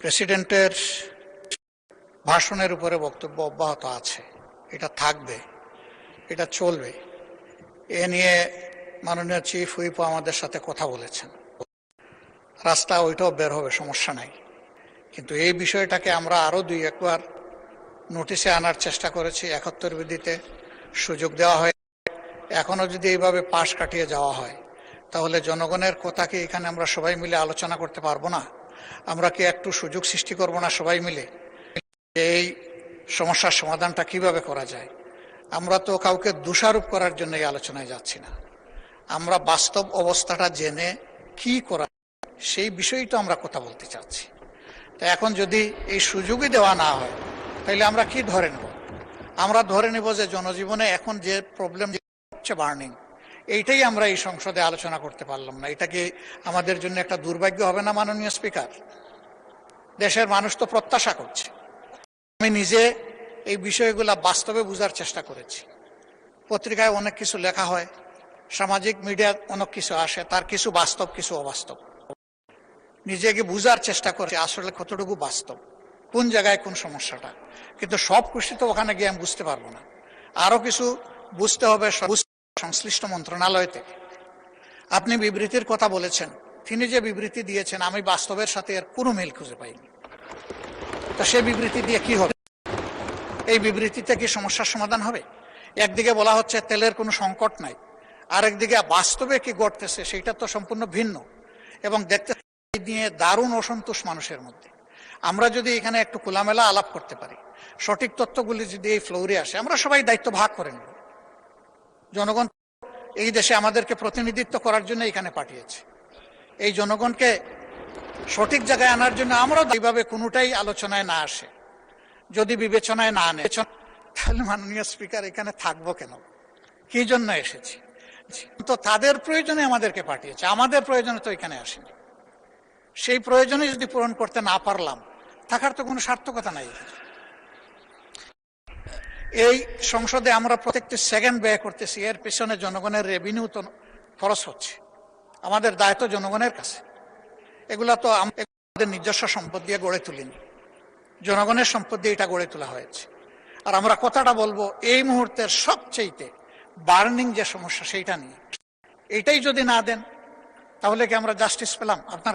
প্রেসিডেন্টের ভাষণের উপরে বক্তব্য অব্যাহত আছে, এটা থাকবে, এটা চলবে। এ নিয়ে মাননীয় চিফ হুইপও আমাদের সাথে কথা বলেছেন। রাস্তা ওইটাও বের হবে, সমস্যা নাই। কিন্তু এই বিষয়টাকে আমরা আরও দুই একবার নোটিশে আনার চেষ্টা করেছি। 71 বিধিতে সুযোগ দেওয়া হয়। এখনও যদি এইভাবে পাশ কাটিয়ে যাওয়া হয় তাহলে জনগণের কথা কি এখানে আমরা সবাই মিলে আলোচনা করতে পারবো না? আমরা কি একটু সুযোগ সৃষ্টি করব না সবাই মিলে এই সমস্যার সমাধানটা কিভাবে করা যায়? আমরা তো কাউকে দোষারোপ করার জন্য এই আলোচনায় যাচ্ছি না। আমরা বাস্তব অবস্থাটা জেনে কি করা সেই বিষয়টা আমরা কথা বলতে চাচ্ছি। তো এখন যদি এই সুযোগই দেওয়া না হয় তাহলে আমরা কি ধরে নেব? আমরা ধরে নেব যে জনজীবনে এখন যে প্রবলেম হচ্ছে বার্নিং, এইটাই আমরা এই সংসদে আলোচনা করতে পারলাম না। এটা কি আমাদের জন্য একটা দুর্ভাগ্য হবে না মাননীয় স্পিকার? দেশের মানুষ তো প্রত্যাশা করছে। আমি নিজে এই বিষয়গুলা বাস্তবে বোঝার চেষ্টা করেছি। পত্রিকায় অনেক কিছু লেখা হয়, সামাজিক মিডিয়ায় অনেক কিছু আসে, তার কিছু বাস্তব কিছু অবাস্তব। নিজেকে বুঝার চেষ্টা করছি আসলে কতটুকু বাস্তব, কোন জায়গায় কোন সমস্যাটা। কিন্তু সব খুশি তো ওখানে গিয়ে আমি বুঝতে পারবো না। আরো কিছু বুঝতে হবে সংশ্লিষ্ট মন্ত্রণালয় থেকে। আপনি বিবৃতির কথা বলেছেন, তিনি যে বিবৃতি দিয়েছেন আমি বাস্তবের সাথে এর কোনো মিল খুঁজে পাইনি। তো সে বিবৃতি দিয়ে কি হবে? এই বিবৃতিতে কি সমস্যার সমাধান হবে? একদিকে বলা হচ্ছে তেলের কোনো সংকট নাই, আরেকদিকে বাস্তবে কি ঘটতেছে সেটা তো সম্পূর্ণ ভিন্ন। এবং দেখতে নিয়ে দারুণ অসন্তোষ মানুষের মধ্যে। আমরা যদি এখানে একটু খোলামেলা আলাপ করতে পারি, সঠিক তথ্যগুলি যদি এই ফ্লোরে আসে, আমরা সবাই দায়িত্ব ভাগ করে নেব। জনগণ এই দেশে আমাদেরকে প্রতিনিধিত্ব করার জন্য এখানে পাঠিয়েছে। এই জনগণকে সঠিক জায়গায় আনার জন্য আমরাও এইভাবে কোনোটাই আলোচনায় না আসে, যদি বিবেচনায় না আনে, তাহলে মাননীয় স্পিকার এখানে থাকবো কেন? কি জন্য এসেছি? তো তাদের প্রয়োজনে আমাদেরকে পাঠিয়েছে, আমাদের প্রয়োজনে তো এখানে আসেনি। সেই প্রয়োজনে যদি পূরণ করতে না পারলাম, থাকার তো কোনো সার্থকতা নাই। এই সংসদে আমরা প্রত্যেকটি সেকেন্ড ব্যয় করতেছি, এর পেছনে জনগণের রেভিনিউ তো খরচ হচ্ছে। আমাদের দায়িত্ব জনগণের কাছে। এগুলা তো আমাদের নিজস্ব সম্পদ দিয়ে গড়ে তুলিনি, জনগণের সম্পদ দিয়ে এটা গড়ে তোলা হয়েছে। আর আমরা কথাটা বলবো এই মুহূর্তের সবচেয়ে বার্নিং যে সমস্যা সেইটা নিয়ে। এইটাই যদি না দেন তাহলে কি আমরা জাস্টিস পেলাম? আপনার